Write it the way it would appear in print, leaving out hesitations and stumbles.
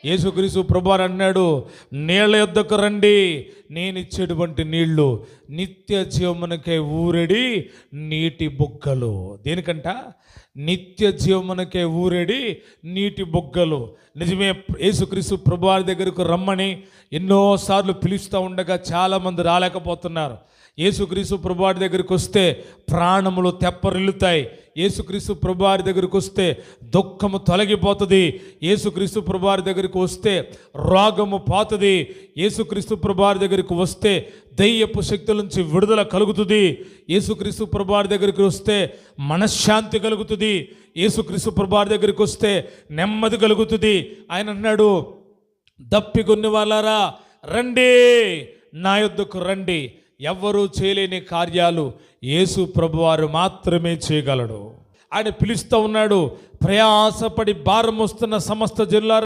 యేసుక్రీస్తు ప్రభువారు అన్నాడు, నీళ్ళ యొద్దకు రండి, నేను ఇచ్చేటువంటి నీళ్లు నిత్య జీవమునకై ఊరెడి నీటి బుగ్గలు. దేనికంట? నిత్య జీవమునకే ఊరెడి నీటి బుగ్గలు. నిజమే, యేసుక్రీస్తు ప్రభువారి దగ్గరకు రమ్మని ఎన్నోసార్లు పిలుస్తూ ఉండగా చాలామంది రాలేకపోతున్నారు. యేసుక్రీస్తు ప్రభువారి దగ్గరికి వస్తే ప్రాణములు తెప్పరిల్లుతాయి. యేసుక్రీస్తు ప్రభువారి దగ్గరికి వస్తే దుఃఖము తొలగిపోతుంది. యేసుక్రీస్తు ప్రభువారి దగ్గరికి వస్తే రోగము పోతుంది. యేసుక్రీస్తు ప్రభువారి దగ్గరికి వస్తే దయ్యపు శక్తుల నుంచి విడుదల కలుగుతుంది. యేసుక్రీస్తు ప్రభువారి దగ్గరికి వస్తే మనశ్శాంతి కలుగుతుంది. యేసుక్రీస్తు ప్రభువారి దగ్గరికి వస్తే నెమ్మది కలుగుతుంది. ఆయన అన్నాడు, దప్పికొన్ని వాళ్ళారా రండి, నా యొద్దకు రండి. ఎవ్వరూ చేయలేని కార్యాలు యేసు ప్రభువారు మాత్రమే చేయగలడు. ఆయన పిలుస్తూ ఉన్నాడు, ప్రయాసపడి భారం వస్తున్న సమస్త జనులారా